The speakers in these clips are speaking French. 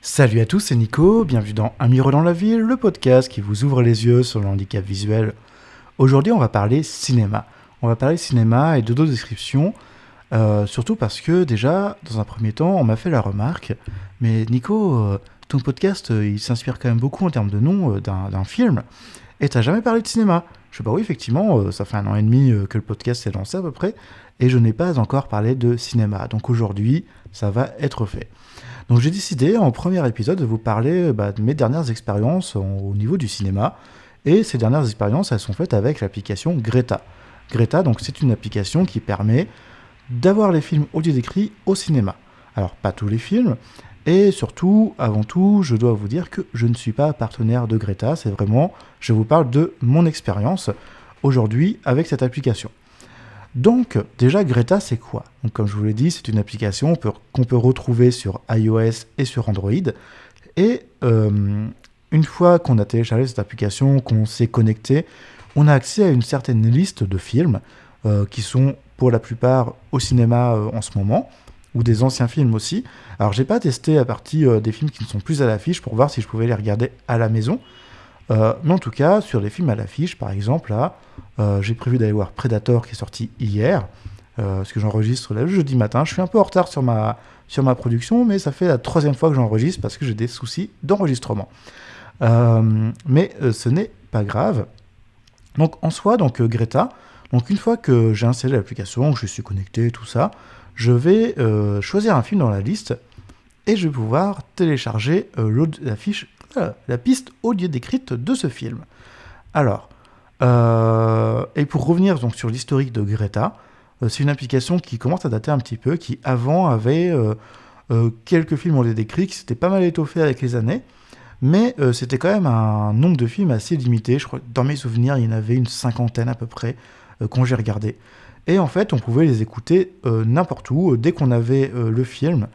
Salut à tous, c'est Nico, bienvenue dans Un Miro dans la ville, le podcast qui vous ouvre les yeux sur le handicap visuel. Aujourd'hui, on va parler cinéma. On va parler cinéma et d'audio-description, surtout parce que déjà, dans un premier temps, on m'a fait la remarque, mais Nico, ton podcast, il s'inspire quand même beaucoup en termes de nom d'un film, et t'as jamais parlé de cinéma. Je sais pas, oui, effectivement, ça fait 1 an et demi que le podcast s'est lancé à peu près, et je n'ai pas encore parlé de cinéma. Donc aujourd'hui, ça va être fait. Donc j'ai décidé en premier épisode de vous parler de mes dernières expériences au niveau du cinéma. Et ces dernières expériences, elles sont faites avec l'application Greta. Greta, donc c'est une application qui permet d'avoir les films audio décrits au cinéma. Alors pas tous les films, et surtout, avant tout, je dois vous dire que je ne suis pas partenaire de Greta, c'est vraiment, je vous parle de mon expérience aujourd'hui avec cette application. Donc, déjà, Greta, c'est quoi? Donc, comme je vous l'ai dit, c'est une application qu'on peut retrouver sur iOS et sur Android. Et une fois qu'on a téléchargé cette application, qu'on s'est connecté, on a accès à une certaine liste de films qui sont pour la plupart au cinéma en ce moment, ou des anciens films aussi. Alors, j'ai pas testé la partie des films qui ne sont plus à l'affiche pour voir si je pouvais les regarder à la maison. Mais en tout cas, sur les films à l'affiche, par exemple, là, j'ai prévu d'aller voir Predator qui est sorti hier, parce que j'enregistre là, le jeudi matin. Je suis un peu en retard sur ma production, mais ça fait la 3e fois que j'enregistre parce que j'ai des soucis d'enregistrement. Mais ce n'est pas grave. Donc en soi, Greta, donc une fois que j'ai installé l'application, que je suis connecté, tout ça, je vais choisir un film dans la liste et je vais pouvoir télécharger la piste audio décrite de ce film. Alors, et pour revenir donc sur l'historique de Greta, c'est une application qui commence à dater un petit peu, qui avant avait quelques films audio décrits, qui s'était pas mal étoffé avec les années, mais c'était quand même un nombre de films assez limité. Je crois que dans mes souvenirs, il y en avait une 50aine à peu près quand j'ai regardé. Et en fait, on pouvait les écouter n'importe où. Dès qu'on avait le film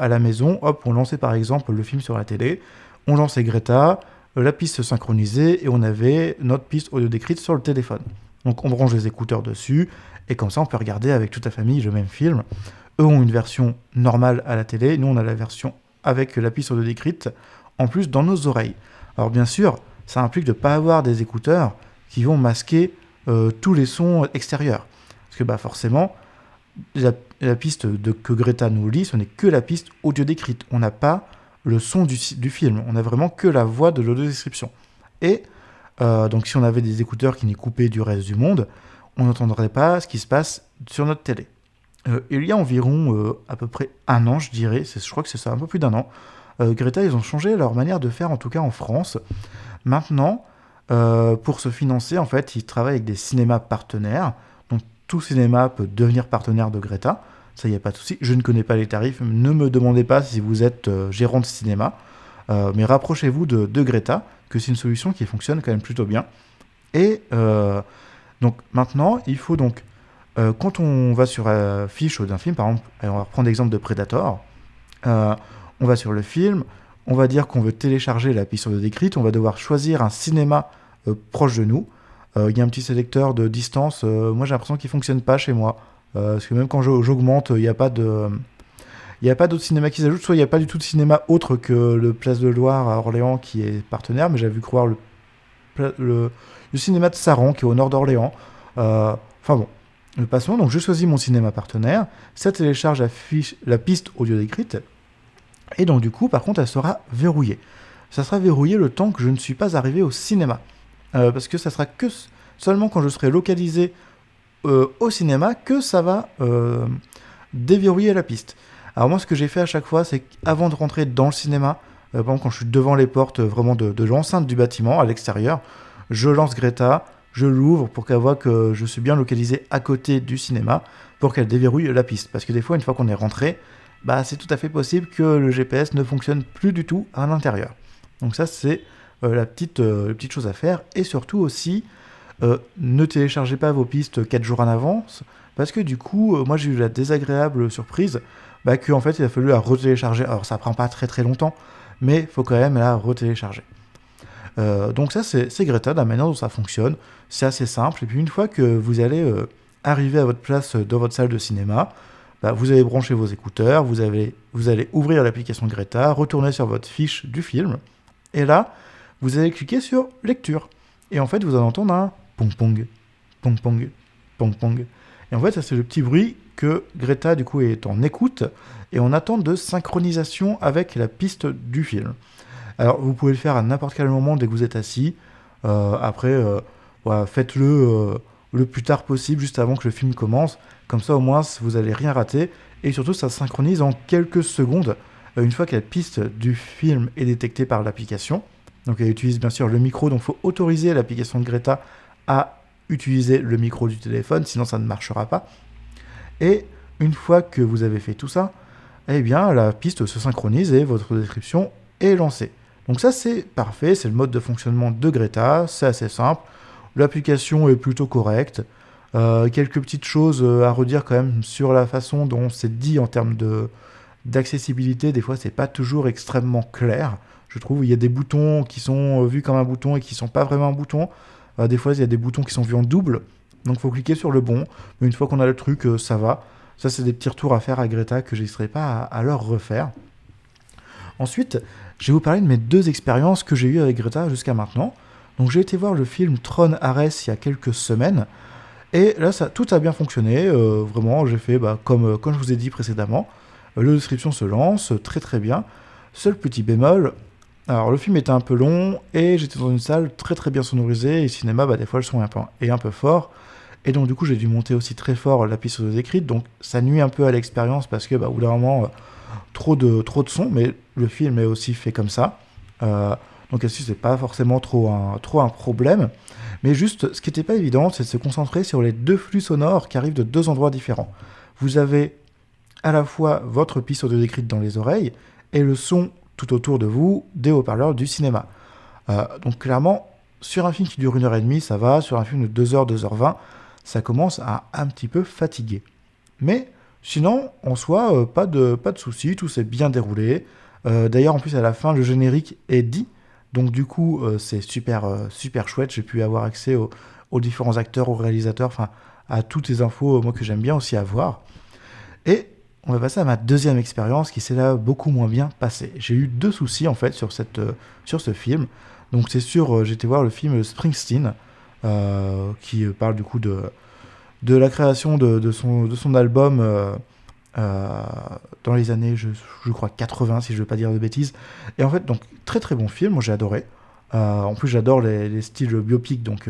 à la maison, hop, on lançait par exemple le film sur la télé, on lançait Greta, la piste se synchronisait et on avait notre piste audio décrite sur le téléphone. Donc on branche les écouteurs dessus et comme ça on peut regarder avec toute la famille le même film. Eux ont une version normale à la télé, nous on a la version avec la piste audio décrite en plus dans nos oreilles. Alors bien sûr, ça implique de ne pas avoir des écouteurs qui vont masquer tous les sons extérieurs. Parce que forcément, la piste que Greta nous lit, ce n'est que la piste audio décrite. On n'a pas le son du film. On n'a vraiment que la voix de l'audio-description. Et donc si on avait des écouteurs qui nous coupaient du reste du monde, on n'entendrait pas ce qui se passe sur notre télé. Il y a environ à peu près 1 an, je dirais, je crois que c'est ça, un peu plus d'1 an, Greta, ils ont changé leur manière de faire, en tout cas en France. Maintenant, pour se financer, en fait, ils travaillent avec des cinémas partenaires. Donc tout cinéma peut devenir partenaire de Greta. Ça, il n'y a pas de souci. Je ne connais pas les tarifs. Ne me demandez pas si vous êtes gérant de cinéma. Mais rapprochez-vous de Greta, que c'est une solution qui fonctionne quand même plutôt bien. Et donc maintenant, il faut donc, quand on va sur la fiche d'un film, par exemple, on va reprendre l'exemple de Predator, on va sur le film, on va dire qu'on veut télécharger la piste audio décrite, on va devoir choisir un cinéma proche de nous. Il y a un petit sélecteur de distance. Moi, j'ai l'impression qu'il ne fonctionne pas chez moi. Parce que même quand j'augmente, il n'y a pas d'autres cinémas qui s'ajoutent. Soit il n'y a pas du tout de cinéma autre que le Place de Loire à Orléans qui est partenaire, mais j'avais vu croire le cinéma de Saran qui est au nord d'Orléans. Enfin bon, passons. Donc je choisis mon cinéma partenaire, ça télécharge la piste audio décrite, et donc du coup, par contre, elle sera verrouillée. Ça sera verrouillé le temps que je ne suis pas arrivé au cinéma. Parce que ça sera que seulement quand je serai localisé au cinéma que ça va déverrouiller la piste. Alors moi, ce que j'ai fait à chaque fois, c'est qu'avant de rentrer dans le cinéma, par exemple quand je suis devant les portes vraiment de l'enceinte du bâtiment, à l'extérieur, je lance Greta, je l'ouvre pour qu'elle voit que je suis bien localisé à côté du cinéma pour qu'elle déverrouille la piste. Parce que des fois, une fois qu'on est rentré, c'est tout à fait possible que le GPS ne fonctionne plus du tout à l'intérieur. Donc ça, c'est la petite chose à faire. Et surtout aussi, ne téléchargez pas vos pistes 4 jours en avance, parce que du coup, moi j'ai eu la désagréable surprise qu'en fait il a fallu la retélécharger. Alors ça prend pas très très longtemps, mais il faut quand même la retélécharger. Donc ça c'est Greta, la manière dont ça fonctionne, c'est assez simple. Et puis une fois que vous allez arriver à votre place dans votre salle de cinéma, vous allez brancher vos écouteurs, vous allez ouvrir l'application Greta, retourner sur votre fiche du film, et là, vous allez cliquer sur lecture. Et en fait, vous allez entendre un pong-pong, pong-pong, pong-pong. Et en fait, ça c'est le petit bruit que Greta, du coup, est en écoute et en attente de synchronisation avec la piste du film. Alors, vous pouvez le faire à n'importe quel moment dès que vous êtes assis. Après, voilà, faites-le le plus tard possible, juste avant que le film commence. Comme ça, au moins, vous n'allez rien rater. Et surtout, ça synchronise en quelques secondes, une fois que la piste du film est détectée par l'application. Donc, elle utilise bien sûr le micro. Donc, il faut autoriser l'application de Greta à utiliser le micro du téléphone, sinon ça ne marchera pas. Et une fois que vous avez fait tout ça, eh bien, la piste se synchronise et votre description est lancée. Donc ça, c'est parfait, c'est le mode de fonctionnement de Greta, c'est assez simple. L'application est plutôt correcte. Quelques petites choses à redire quand même sur la façon dont c'est dit en termes d'accessibilité. Des fois, c'est pas toujours extrêmement clair. Je trouve il y a des boutons qui sont vus comme un bouton et qui sont pas vraiment un bouton. Des fois, il y a des boutons qui sont vus en double. Donc, il faut cliquer sur le bon. Mais une fois qu'on a le truc, ça va. Ça, c'est des petits retours à faire à Greta que j'hésiterai pas à leur refaire. Ensuite, je vais vous parler de mes 2 expériences que j'ai eues avec Greta jusqu'à maintenant. Donc, j'ai été voir le film Tron Ares il y a quelques semaines. Et là, tout a bien fonctionné. Vraiment, j'ai fait comme je vous ai dit précédemment. La description se lance très très bien. Seul petit bémol. Alors, le film était un peu long et j'étais dans une salle très très bien sonorisée. Et le cinéma, des fois, le son est un peu fort. Et donc, du coup, j'ai dû monter aussi très fort la piste audio-décrite. Donc, ça nuit un peu à l'expérience parce que, au bout d'un moment, trop de son. Mais le film est aussi fait comme ça. Donc, là-dessus, c'est pas forcément trop un problème. Mais juste, ce qui n'était pas évident, c'est de se concentrer sur les 2 flux sonores qui arrivent de 2 endroits différents. Vous avez à la fois votre piste audio-décrite dans les oreilles et le son tout autour de vous des haut-parleurs du cinéma. Donc, clairement, sur un film qui dure 1h30, ça va. Sur un film de 2h, 2h20, ça commence à un petit peu fatiguer. Mais sinon, en soi, pas de soucis, tout s'est bien déroulé. D'ailleurs, en plus, à la fin, le générique est dit. Donc du coup, c'est super chouette. J'ai pu avoir accès aux différents acteurs, aux réalisateurs, enfin à toutes les infos moi que j'aime bien aussi avoir. Et on va passer à ma 2e expérience qui s'est là beaucoup moins bien passée. J'ai eu 2 soucis en fait sur ce film. Donc c'est sûr, j'étais voir le film Springsteen qui parle du coup de la création de son album dans les années, je crois, 80, si je ne veux pas dire de bêtises. Et en fait, donc, très très bon film, moi j'ai adoré. En plus, j'adore les styles biopiques, donc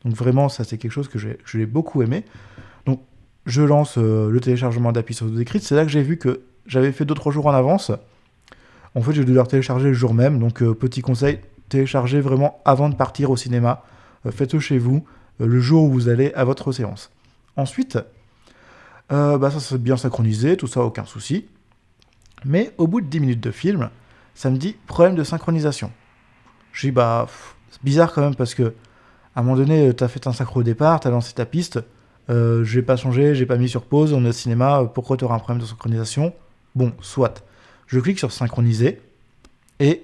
vraiment, ça c'est quelque chose que je l'ai beaucoup aimé. Donc, je lance le téléchargement d'API sur audio-décrite. C'est là que j'ai vu que j'avais fait 2-3 jours en avance. En fait, j'ai dû le télécharger le jour même. Donc, petit conseil, téléchargez vraiment avant de partir au cinéma. Faites-le chez vous, le jour où vous allez à votre séance. Ensuite, ça s'est bien synchronisé, tout ça, aucun souci. Mais au bout de 10 minutes de film, ça me dit problème de synchronisation. Je dis c'est bizarre quand même parce que à un moment donné, t'as fait un synchro au départ, t'as lancé ta piste, j'ai pas changé, j'ai pas mis sur pause, on est au cinéma, pourquoi t'auras un problème de synchronisation ? Bon, soit. Je clique sur synchroniser et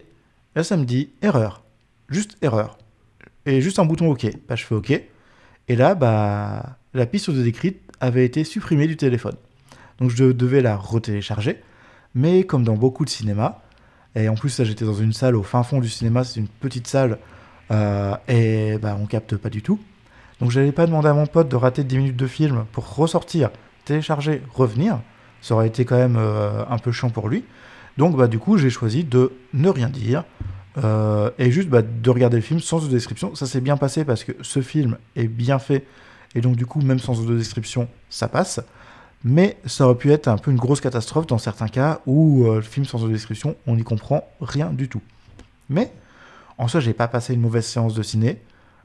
là ça me dit erreur. Juste erreur. Et juste un bouton OK. Je fais OK. Et là, la piste audio décrite avait été supprimée du téléphone. Donc je devais la retélécharger. Mais comme dans beaucoup de cinémas, et en plus là j'étais dans une salle au fin fond du cinéma, c'est une petite salle, et on capte pas du tout. Donc j'allais pas demander à mon pote de rater 10 minutes de film pour ressortir, télécharger, revenir. Ça aurait été quand même un peu chiant pour lui. Donc du coup j'ai choisi de ne rien dire, et juste de regarder le film sans audio-description. Ça s'est bien passé parce que ce film est bien fait, et donc du coup même sans audio-description ça passe. Mais ça aurait pu être un peu une grosse catastrophe dans certains cas où le film sans audio-description, on n'y comprend rien du tout. Mais en soi, j'ai pas passé une mauvaise séance de ciné.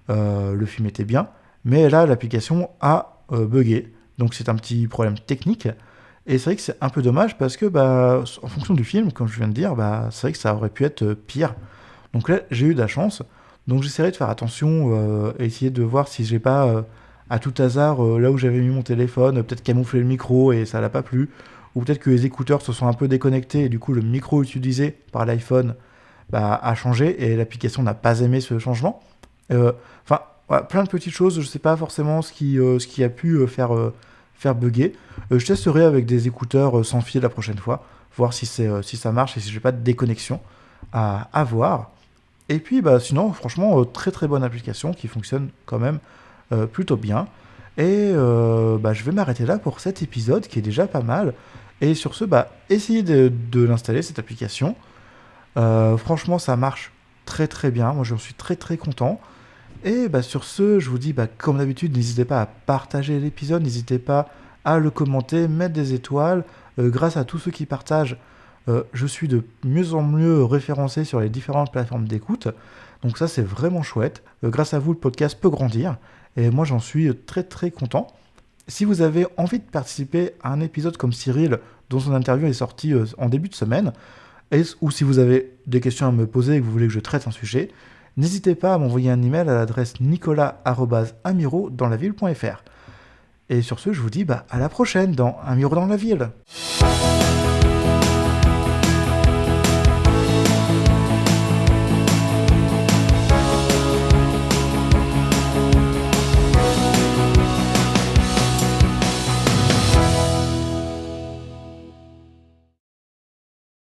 Le film était bien, mais là, l'application a bugué. Donc c'est un petit problème technique. Et c'est vrai que c'est un peu dommage parce que, en fonction du film, comme je viens de dire, c'est vrai que ça aurait pu être pire. Donc là, j'ai eu de la chance. Donc j'essaierai de faire attention, essayer de voir si j'ai pas à tout hasard, là où j'avais mis mon téléphone, peut-être camoufler le micro et ça l'a pas plu. Ou peut-être que les écouteurs se sont un peu déconnectés et du coup le micro utilisé par l'iPhone a changé et l'application n'a pas aimé ce changement. Voilà, plein de petites choses, je sais pas forcément ce qui a pu faire faire bugger. Je testerai avec des écouteurs sans fil la prochaine fois, voir si ça marche et si je n'ai pas de déconnexion à avoir. Et puis sinon, franchement, très très bonne application qui fonctionne quand même plutôt bien. Et je vais m'arrêter là pour cet épisode qui est déjà pas mal. Et sur ce, essayez de l'installer, cette application. Franchement, ça marche très très bien. Moi, j'en suis très très content. Et sur ce, je vous dis, comme d'habitude, n'hésitez pas à partager l'épisode, n'hésitez pas à le commenter, mettre des étoiles. Grâce à tous ceux qui partagent, je suis de mieux en mieux référencé sur les différentes plateformes d'écoute. Donc ça, c'est vraiment chouette. Grâce à vous, le podcast peut grandir. Et moi, j'en suis très très content. Si vous avez envie de participer à un épisode comme Cyril, dont son interview est sortie en début de semaine, ou si vous avez des questions à me poser et que vous voulez que je traite un sujet, n'hésitez pas à m'envoyer un email à l'adresse nicolas@amiro-dans-la-ville.fr. Et sur ce, je vous dis à la prochaine dans Un Miro dans la ville.